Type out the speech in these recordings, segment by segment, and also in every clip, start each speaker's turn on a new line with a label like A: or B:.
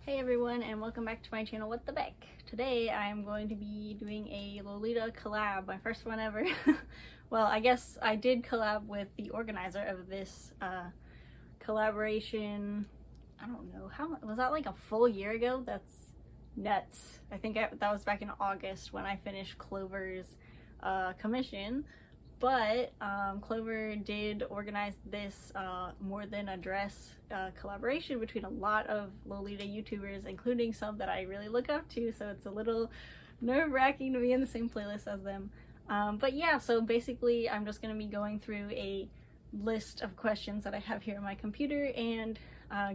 A: Hey everyone, and welcome back to my channel, What the Beck. Today I'm going to be doing a Lolita collab, my first one ever. Well, I guess I did collab with the organizer of this collaboration. I don't know, how was that, like a full year ago? That's nuts. I think that was back in August when I finished Clover's commission. But Clover did organize this More Than a Dress collaboration between a lot of Lolita YouTubers, including some that I really look up to, so it's a little nerve-wracking to be in the same playlist as them. But yeah, so basically I'm just going to be going through a list of questions that I have here on my computer and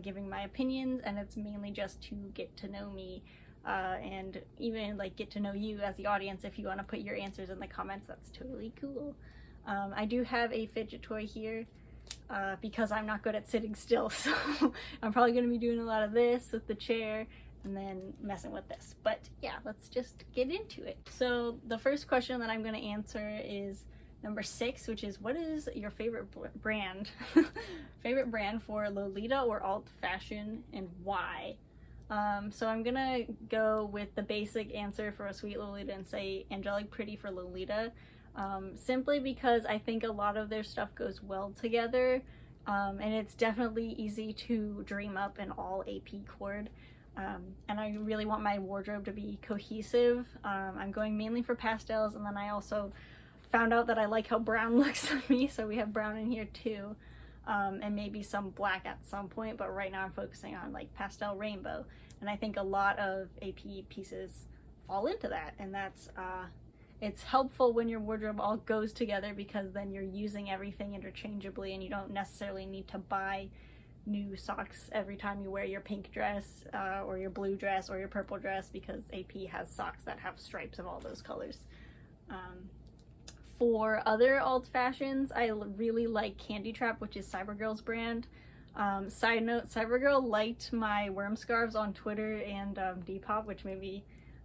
A: giving my opinions, and it's mainly just to get to know me and even like get to know you as the audience. If you want to put your answers in the comments, that's totally cool. I do have a fidget toy here because I'm not good at sitting still, so I'm probably going to be doing a lot of this with the chair and then messing with this. But yeah, let's just get into it. So the first question that I'm going to answer is number 6, which is, what is your favorite brand? Favorite brand for Lolita or alt fashion, and why? So I'm gonna go with the basic answer for a sweet Lolita and say Angelic Pretty for Lolita, simply because I think a lot of their stuff goes well together, and it's definitely easy to dream up an all AP cord, and I really want my wardrobe to be cohesive. I'm going mainly for pastels, and then I also found out that I like how brown looks on me, so we have brown in here too. And maybe some black at some point, but right now I'm focusing on like pastel rainbow, and I think a lot of AP pieces fall into that, and that's it's helpful when your wardrobe all goes together, because then you're using everything interchangeably and you don't necessarily need to buy new socks every time you wear your pink dress or your blue dress or your purple dress, because AP has socks that have stripes of all those colors. For other alt fashions, I really like Candy Trap, which is Cybergirl's brand. Side note, Cybergirl liked my worm scarves on Twitter and Depop, which maybe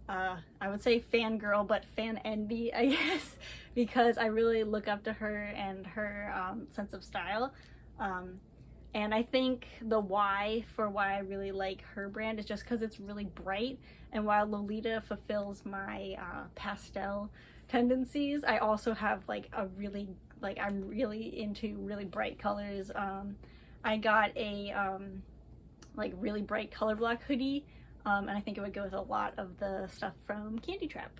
A: I would say fangirl, but fan envy, I guess, because I really look up to her and her sense of style. And I think the why I really like her brand is just because it's really bright, and while Lolita fulfills my pastel tendencies, I also have like a really, like, I'm really into really bright colors. I got a like really bright color block hoodie, and I think it would go with a lot of the stuff from Candy Trap.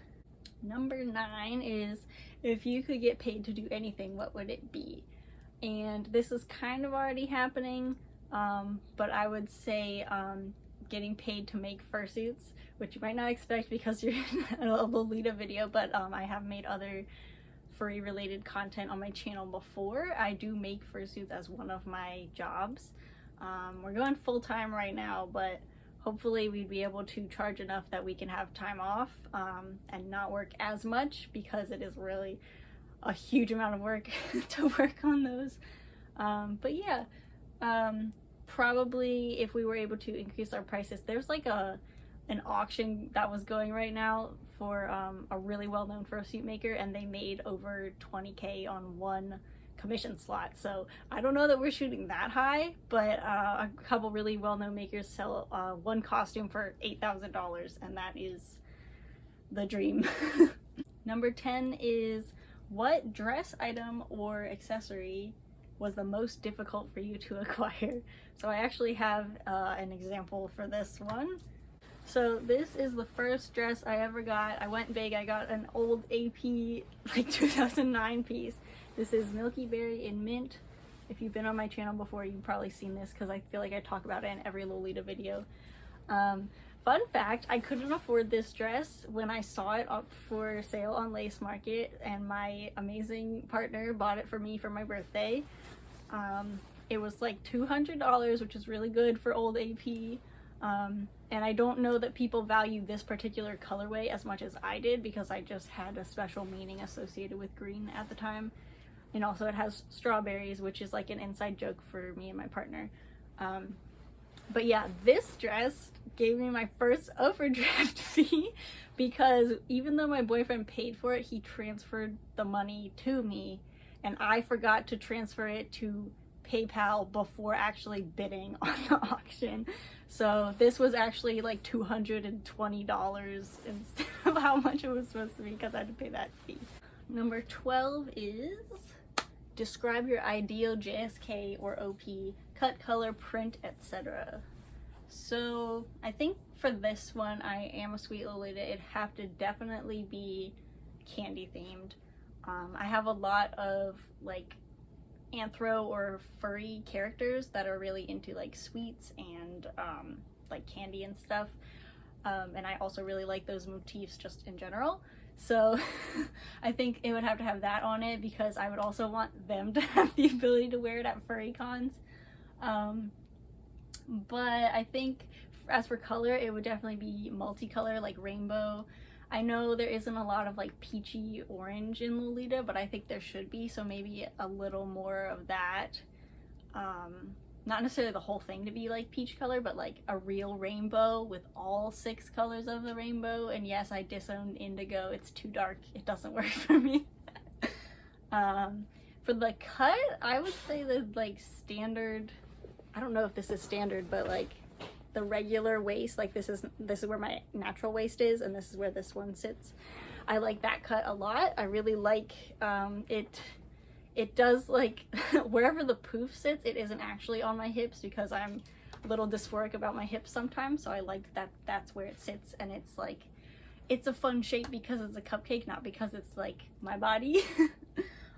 A: Number 9 is, if you could get paid to do anything, what would it be? And this is kind of already happening, but I would say getting paid to make fursuits, which you might not expect because you're in a Lolita video, but I have made other furry related content on my channel before. I do make fursuits as one of my jobs. We're going full-time right now, but hopefully we'd be able to charge enough that we can have time off and not work as much, because it is really a huge amount of work to work on those. But yeah, probably if we were able to increase our prices, there's like an auction that was going right now for a really well-known fursuit maker, and they made over 20K on one commission slot. So I don't know that we're shooting that high, but a couple really well-known makers sell one costume for $8,000, and that is the dream. Number 10 is, what dress item or accessory was the most difficult for you to acquire? So I actually have an example for this one. So this is the first dress I ever got. I went big. I got an old AP like 2009 piece. This is Milky Berry in mint. If you've been on my channel before, you've probably seen this because I feel like I talk about it in every Lolita video. Fun fact, I couldn't afford this dress when I saw it up for sale on Lace Market, and my amazing partner bought it for me for my birthday. It was like $200, which is really good for old AP. And I don't know that people value this particular colorway as much as I did, because I just had a special meaning associated with green at the time. And also it has strawberries, which is like an inside joke for me and my partner. But yeah, this dress gave me my first overdraft fee, because even though my boyfriend paid for it, he transferred the money to me, and I forgot to transfer it to PayPal before actually bidding on the auction. So this was actually like $220 instead of how much it was supposed to be because I had to pay that fee. Number 12 is describe your ideal JSK or OP, cut, color, print, etc. So I think for this one, I am a sweet Lolita. It'd have to definitely be candy themed. I have a lot of like anthro or furry characters that are really into like sweets and like candy and stuff. And I also really like those motifs just in general. So I think it would have to have that on it because I would also want them to have the ability to wear it at furry cons. But I think as for color, it would definitely be multicolor, like rainbow. I know there isn't a lot of like peachy orange in Lolita, but I think there should be, so maybe a little more of that. Not necessarily the whole thing to be like peach color, but like a real rainbow with all 6 colors of the rainbow. And yes, I disown indigo. It's too dark. It doesn't work for me. For the cut, I would say the like standard, I don't know if this is standard, but like the regular waist, like this is where my natural waist is, and this is where this one sits. I like that cut a lot. I really like it does like wherever the poof sits, it isn't actually on my hips because I'm a little dysphoric about my hips sometimes, so I like that that's where it sits, and it's like it's a fun shape because it's a cupcake, not because it's like my body.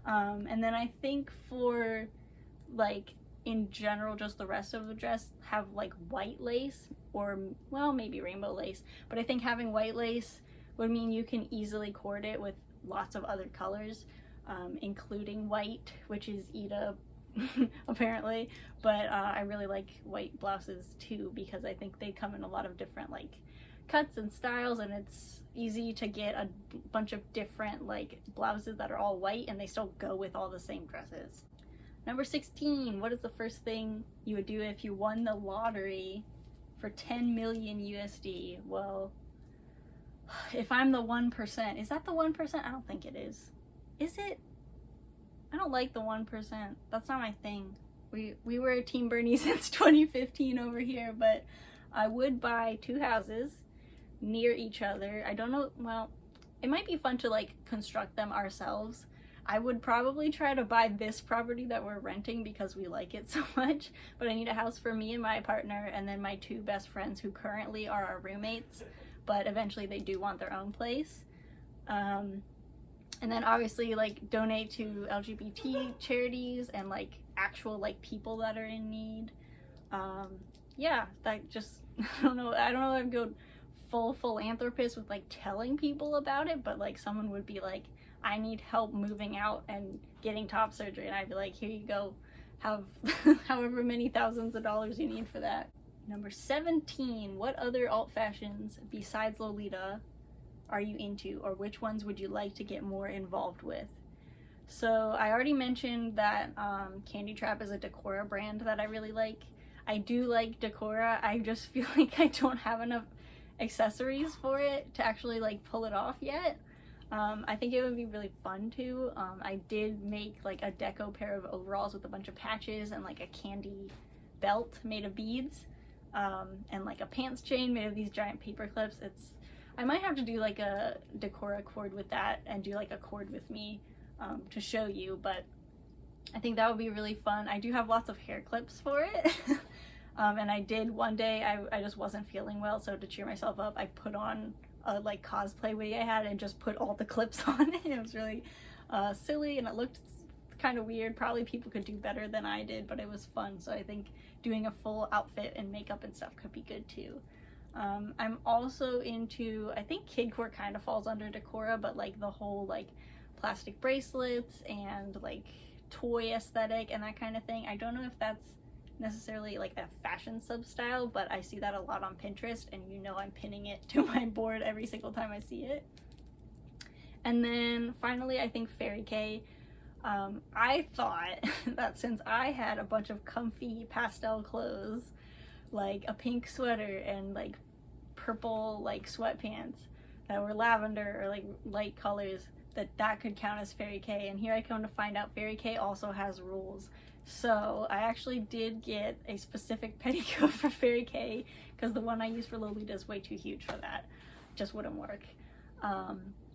A: And then I think for like in general, just the rest of the dress have like white lace or, well, maybe rainbow lace, but I think having white lace would mean you can easily cord it with lots of other colors, including white, which is eat up apparently, but I really like white blouses too because I think they come in a lot of different like cuts and styles, and it's easy to get a bunch of different like blouses that are all white and they still go with all the same dresses. Number 16, what is the first thing you would do if you won the lottery for 10 million USD? Well, if I'm the 1%, is that the 1%? I don't think it is. Is it? I don't like the 1%. That's not my thing. We were Team Bernie since 2015 over here, but I would buy 2 houses near each other. I don't know, well, it might be fun to like construct them ourselves. I would probably try to buy this property that we're renting because we like it so much, but I need a house for me and my partner and then my 2 best friends who currently are our roommates, but eventually they do want their own place. And then obviously like donate to LGBT charities and like actual like people that are in need. Yeah, that just, I don't know if I'd go full philanthropist with like telling people about it, but like someone would be like, I need help moving out and getting top surgery, and I'd be like, here you go, have however many thousands of dollars you need for that. Number 17, what other alt fashions besides Lolita are you into, or which ones would you like to get more involved with? So I already mentioned that Candy Trap is a Decora brand that I really like. I do like Decora, I just feel like I don't have enough accessories for it to actually like pull it off yet. I think it would be really fun too. I did make like a deco pair of overalls with a bunch of patches and like a candy belt made of beads, and like a pants chain made of these giant paper clips. I might have to do like a Decora cord with that and do like a cord with me to show you, but I think that would be really fun. I do have lots of hair clips for it. And I did one day, I just wasn't feeling well, so to cheer myself up, I put on a like cosplay wig I had and just put all the clips on it. It was really silly and it looked kind of weird. Probably people could do better than I did, but it was fun. So I think doing a full outfit and makeup and stuff could be good too. I'm also into, I think kidcore kind of falls under Decora, but like the whole like plastic bracelets and like toy aesthetic and that kind of thing. I don't know if that's necessarily like a fashion sub style, but I see that a lot on Pinterest, and you know I'm pinning it to my board every single time I see it. And then finally, I think Fairy K. I thought that since I had a bunch of comfy pastel clothes, like a pink sweater and like purple like sweatpants that were lavender or like light colors, that could count as Fairy K. And here I come to find out Fairy K also has rules. So I actually did get a specific petticoat for Fairy K because the one I used for Lolita is way too huge for that. Just wouldn't work.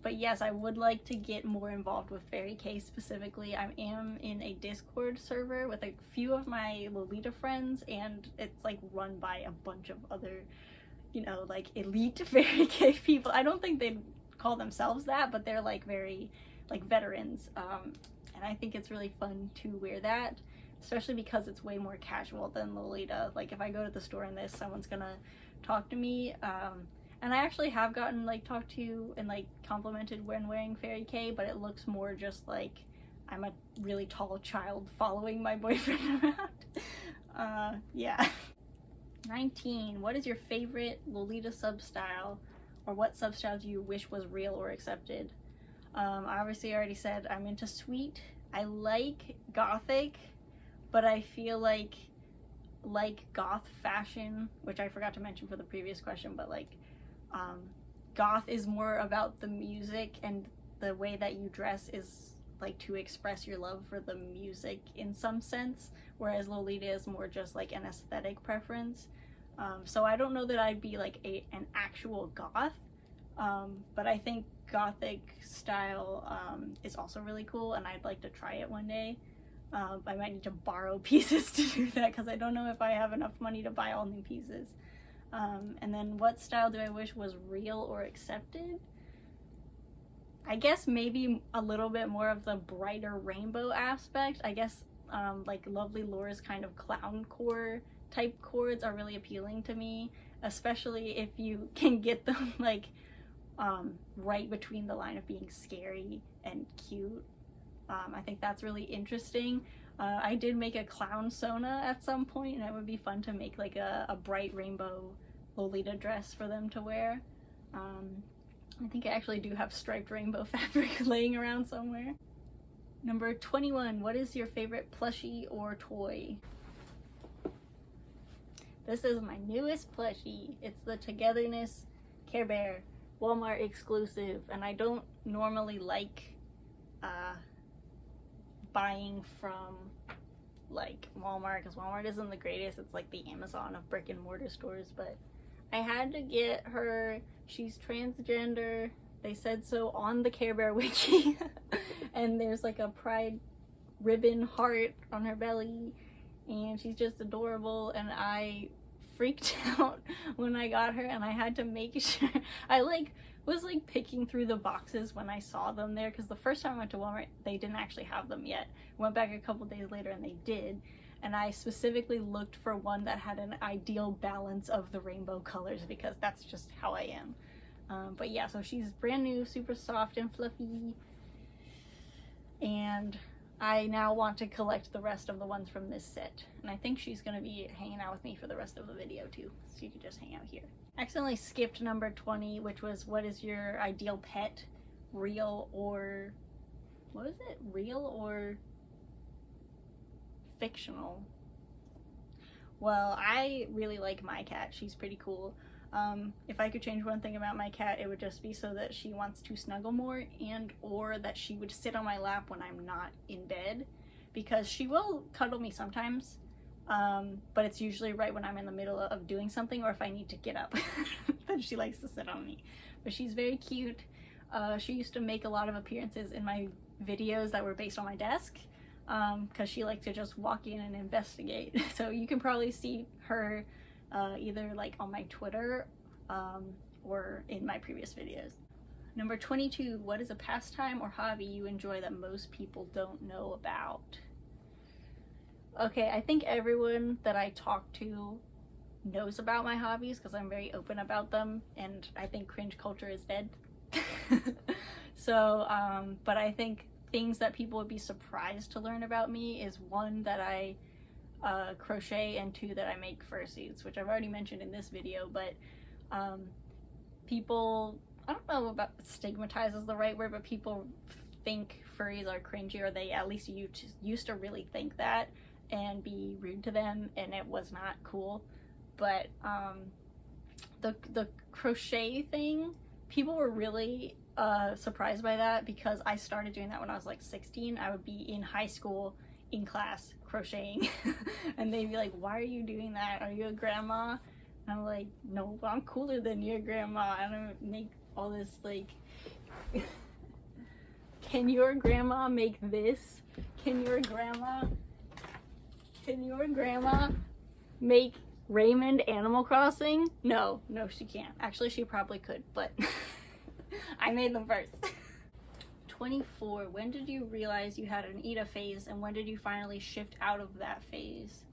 A: But yes, I would like to get more involved with Fairy K specifically. I am in a Discord server with a few of my Lolita friends, and it's like run by a bunch of other, you know, like elite Fairy K people. I don't think they'd call themselves that, but they're like very like veterans. And I think it's really fun to wear that, especially because it's way more casual than Lolita. Like if I go to the store in this, someone's gonna talk to me. And I actually have gotten like talked to and like complimented when wearing Fairy K, but it looks more just like I'm a really tall child following my boyfriend around. Yeah. 19. What is your favorite Lolita substyle, or what substyle do you wish was real or accepted? I obviously already said I'm into sweet. I like gothic, but I feel like goth fashion, which I forgot to mention for the previous question, but like goth is more about the music, and the way that you dress is like to express your love for the music in some sense, whereas Lolita is more just like an aesthetic preference. So I don't know that I'd be like an actual goth, but I think gothic style is also really cool, and I'd like to try it one day. I might need to borrow pieces to do that because I don't know if I have enough money to buy all new pieces. And then what style do I wish was real or accepted? I guess maybe a little bit more of the brighter rainbow aspect. I guess like Lovely Laura's kind of clown core type chords are really appealing to me, especially if you can get them like right between the line of being scary and cute. I think that's really interesting. I did make a clown Sona at some point, and it would be fun to make like a bright rainbow Lolita dress for them to wear. I think I actually do have striped rainbow fabric laying around somewhere. Number 21, what is your favorite plushie or toy? This is my newest plushie. It's the Togetherness Care Bear, Walmart exclusive, and I don't normally like buying from like Walmart because Walmart isn't the greatest. It's like the Amazon of brick and mortar stores, but I had to get her. She's transgender. They said so on the Care Bear wiki. And there's like a pride ribbon heart on her belly, and she's just adorable, and I freaked out when I got her, and I had to make sure I was picking through the boxes when I saw them there, because the first time I went to Walmart they didn't actually have them yet. Went back a couple days later and they did, and I specifically looked for one that had an ideal balance of the rainbow colors because that's just how I am. But yeah, so she's brand new, super soft and fluffy, and I now want to collect the rest of the ones from this set, and I think she's gonna be hanging out with me for the rest of the video too, so you can just hang out here. Accidentally skipped number 20, which was what is your ideal pet, real or what is it? Real or fictional? Well, I really like my cat. She's pretty cool. If I could change one thing about my cat, it would just be so that she wants to snuggle more, and or that she would sit on my lap when I'm not in bed, because she will cuddle me sometimes, but it's usually right when I'm in the middle of doing something or if I need to get up. Then she likes to sit on me. But she's very cute. She used to make a lot of appearances in my videos that were based on my desk, because she liked to just walk in and investigate. So you can probably see her either like on my Twitter or in my previous videos. Number 22, what is a pastime or hobby you enjoy that most people don't know about? Okay, I think everyone that I talk to knows about my hobbies because I'm very open about them, and I think cringe culture is dead. So, but I think things that people would be surprised to learn about me is, one, that I crochet, and two, that I make fursuits, which I've already mentioned in this video. But people, I don't know about stigmatize is the right word, but people think furries are cringy, or they at least used to really think that and be rude to them, and it was not cool. But the crochet thing, people were really surprised by that, because I started doing that when I was like 16. I would be in high school in class crocheting. And they'd be like, why are you doing that? Are you a grandma? And I'm like, no, I'm cooler than your grandma. I don't make all this, like, can your grandma make this? Can your grandma make Raymond Animal Crossing? No, she can't. Actually, she probably could, but I made them first. 24, when did you realize you had an Ida phase, and when did you finally shift out of that phase?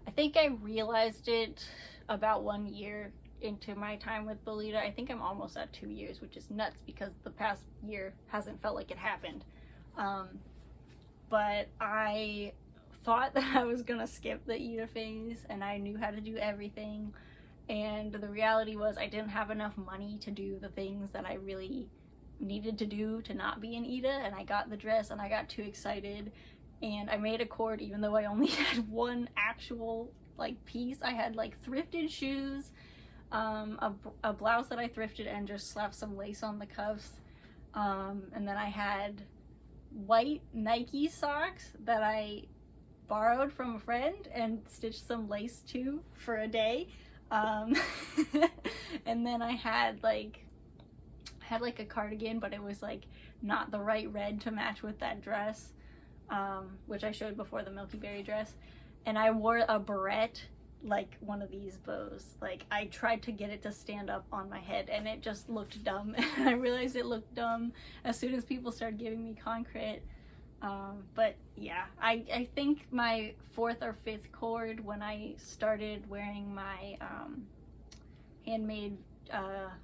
A: I think I realized it about 1 year into my time with Lolita. I think I'm almost at 2 years, which is nuts because the past year hasn't felt like it happened. But I thought that I was gonna skip the Ida phase and I knew how to do everything, and the reality was I didn't have enough money to do the things that I really needed to do to not be an Ida, and I got the dress and I got too excited and I made a cord even though I only had one actual like piece. I had like thrifted shoes, a blouse that I thrifted and just slapped some lace on the cuffs, and then I had white Nike socks that I borrowed from a friend and stitched some lace to for a day, and then I had like a cardigan, but it was like not the right red to match with that dress, which I showed before, the Milky Berry dress, and I wore a barrette, like one of these bows. Like I tried to get it to stand up on my head and it just looked dumb, and I realized it looked dumb as soon as people started giving me concrete. But yeah, I think my 4th or 5th cord, when I started wearing my handmade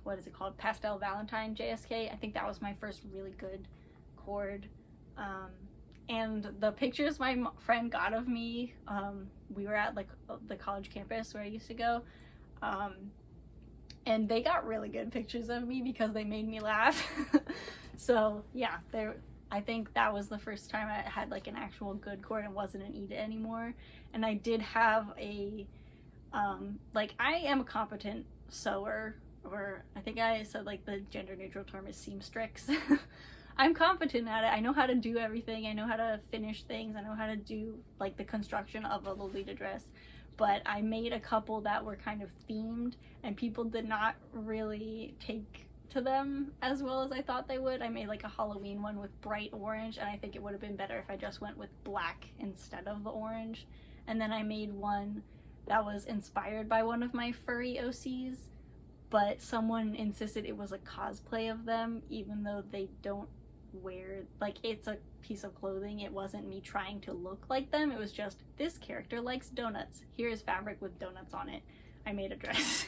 A: what is it called, Pastel Valentine JSK, I think that was my first really good cord. And the pictures my friend got of me, we were at like the college campus where I used to go, and they got really good pictures of me because they made me laugh. So yeah, I think that was the first time I had like an actual good cord and wasn't an Ida anymore. And I did have a like, I am a competent sewer, or I think I said like the gender neutral term is seamstress. I'm competent at it. I know how to do everything. I know how to finish things. I know how to do like the construction of a Lolita dress. But I made a couple that were kind of themed and people did not really take to them as well as I thought they would. I made like a Halloween one with bright orange, and I think it would have been better if I just went with black instead of the orange. And then I made one that was inspired by one of my furry OCs, but someone insisted it was a cosplay of them, even though they don't wear, like, it's a piece of clothing. It wasn't me trying to look like them. It was just, this character likes donuts. Here's fabric with donuts on it. I made a dress.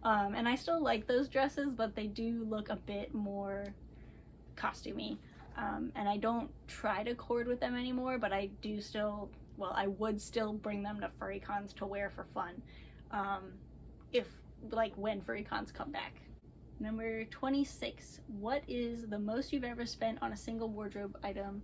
A: And I still like those dresses, but they do look a bit more costumey. And I don't try to cord with them anymore, but I do still, well, I would still bring them to furry cons to wear for fun, if, like, when furry cons come back. Number 26, what is the most you've ever spent on a single wardrobe item,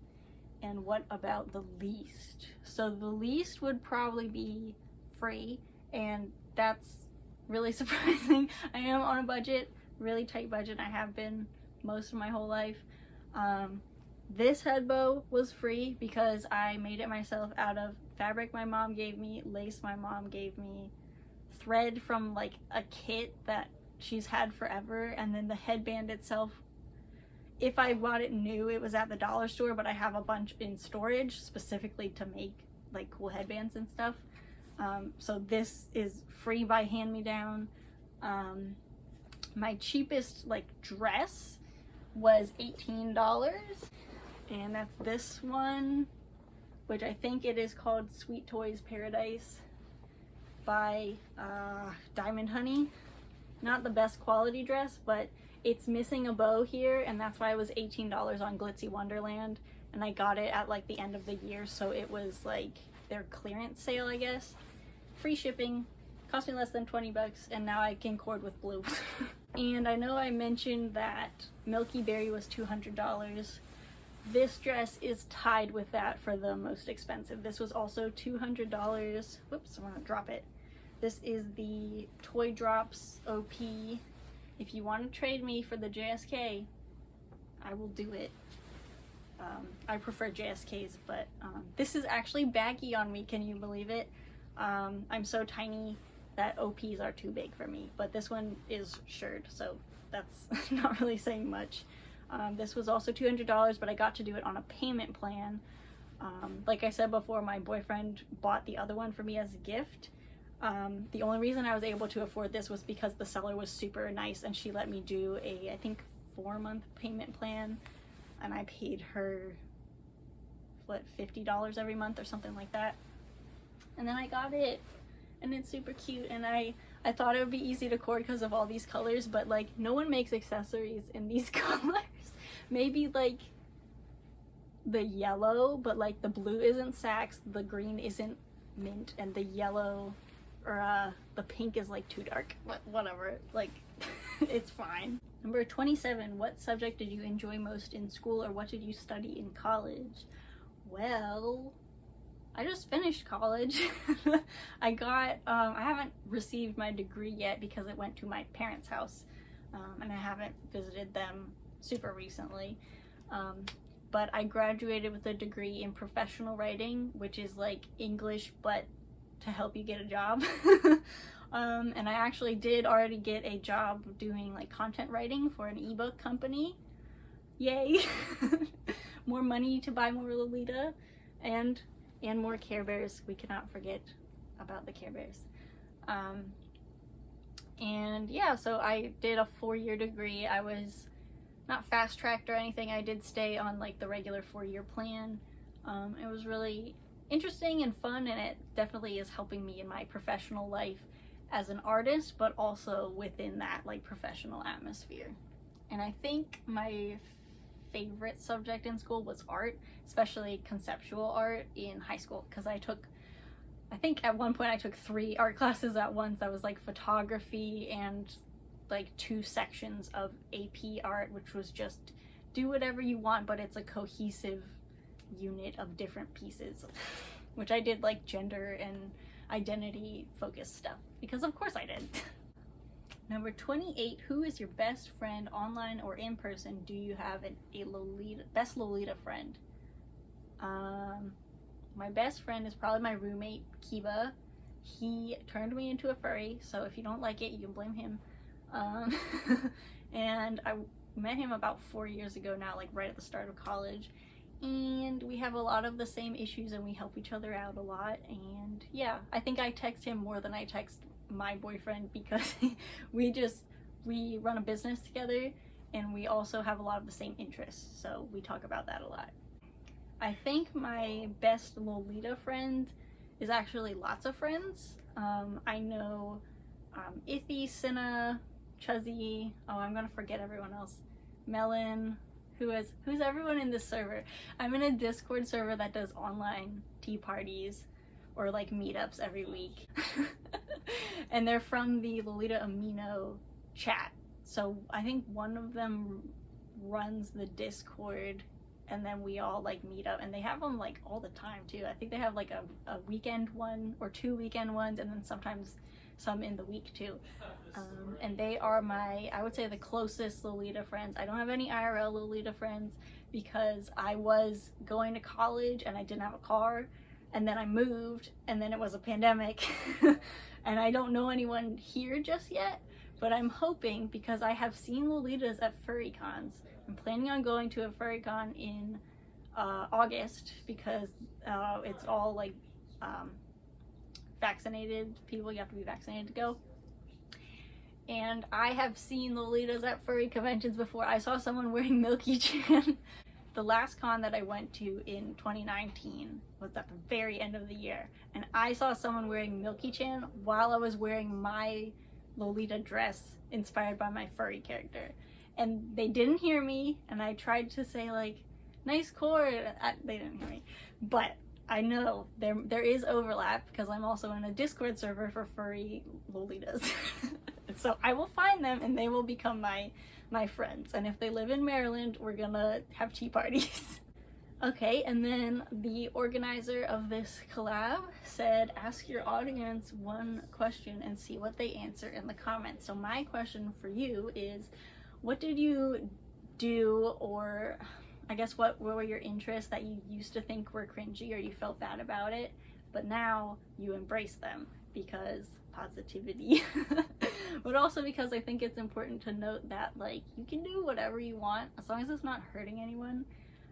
A: and what about the least? So the least would probably be free, and that's really surprising. I am on a budget, really tight budget. I have been most of my whole life. This head bow was free because I made it myself out of fabric my mom gave me, lace my mom gave me, thread from like a kit that she's had forever, and then the headband itself, if I bought it new, it was at the dollar store, but I have a bunch in storage specifically to make like cool headbands and stuff. So this is free by hand-me-down. My cheapest like dress was $18, and that's this one, which I think it is called Sweet Toys Paradise by Diamond Honey. Not the best quality dress, but it's missing a bow here, and that's why it was $18 on Glitzy Wonderland, and I got it at like the end of the year, so it was like their clearance sale, I guess. Free shipping, cost me less than 20 bucks, and now I can cord with blue. And I know I mentioned that Milky Berry was $200. This dress is tied with that for the most expensive. This was also $200. Whoops, I'm gonna drop it. This is the Toy Drops OP. If you want to trade me for the JSK, I will do it. I prefer JSKs, but this is actually baggy on me. Can you believe it? I'm so tiny that OPs are too big for me, but this one is shirred, so that's not really saying much. This was also $200, but I got to do it on a payment plan. Like I said before, my boyfriend bought the other one for me as a gift. The only reason I was able to afford this was because the seller was super nice and she let me do a, I think, 4-month payment plan, and I paid her, what, $50 every month or something like that. And then I got it, and it's super cute, and I thought it would be easy to cord because of all these colors, but like no one makes accessories in these colors. Maybe like the yellow, but like the blue isn't Saks, the green isn't mint, and the yellow or the pink is like too dark. But whatever, like it's fine. Number 27, what subject did you enjoy most in school, or what did you study in college? Well, I just finished college. I haven't received my degree yet because it went to my parents' house, and I haven't visited them super recently. But I graduated with a degree in professional writing, which is like English, but to help you get a job. And I actually did already get a job doing like content writing for an ebook company. Yay! More money to buy more Lolita and more Care Bears. We cannot forget about the Care Bears. And yeah, so I did a 4-year degree. I was not fast-tracked or anything. I did stay on like the regular 4-year plan. It was really interesting and fun, and it definitely is helping me in my professional life as an artist, but also within that like professional atmosphere. And I think my favorite subject in school was art, especially conceptual art in high school, because I think at one point I took 3 art classes at once. That was like photography and like 2 sections of AP art, which was just do whatever you want, but it's a cohesive unit of different pieces, which I did like gender and identity focused stuff, because of course I did. Number 28, who is your best friend online or in person? Do you have a best Lolita friend? My best friend is probably my roommate, Kiba. He turned me into a furry, so if you don't like it, you can blame him. And I met him about 4 years ago now, like right at the start of college. And we have a lot of the same issues and we help each other out a lot. And yeah, I think I text him more than I text my boyfriend because we run a business together and we also have a lot of the same interests. So we talk about that a lot. I think my best Lolita friend is actually lots of friends. I know Ithy, Cinna, Chuzzy, oh, I'm gonna forget everyone else. Melon, who's everyone in this server. I'm in a Discord server that does online tea parties or like meetups every week. And they're from the Lolita Amino chat. So I think one of them runs the Discord, and then we all like meet up, and they have them like all the time too. I think they have like a weekend one or 2 weekend ones, and then sometimes some in the week too. And they are I would say the closest Lolita friends. I don't have any IRL Lolita friends because I was going to college and I didn't have a car, and then I moved, and then it was a pandemic. And I don't know anyone here just yet, but I'm hoping, because I have seen Lolitas at furry cons. I'm planning on going to a furry con in August because it's all like vaccinated people. You have to be vaccinated to go. And I have seen Lolitas at furry conventions before. I saw someone wearing Milky Chan. The last con that I went to in 2019 was at the very end of the year, and I saw someone wearing Milky Chan while I was wearing my Lolita dress inspired by my furry character. And they didn't hear me, and I tried to say like, nice cord. They didn't hear me, but I know there is overlap because I'm also in a Discord server for furry Lolitas. So I will find them and they will become my friends. And if they live in Maryland, we're gonna have tea parties. Okay, and then the organizer of this collab said, ask your audience one question and see what they answer in the comments. So my question for you is, what did you do, or I guess what were your interests that you used to think were cringy or you felt bad about it, but now you embrace them because positivity. But also because I think it's important to note that like you can do whatever you want as long as it's not hurting anyone.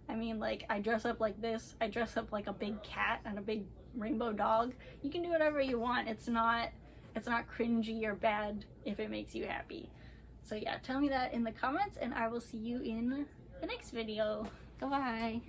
A: I mean, like, I dress up like this, I dress up like a big cat and a big rainbow dog. You can do whatever you want. It's not cringy or bad if it makes you happy. So yeah, tell me that in the comments and I will see you in the next video. Bye.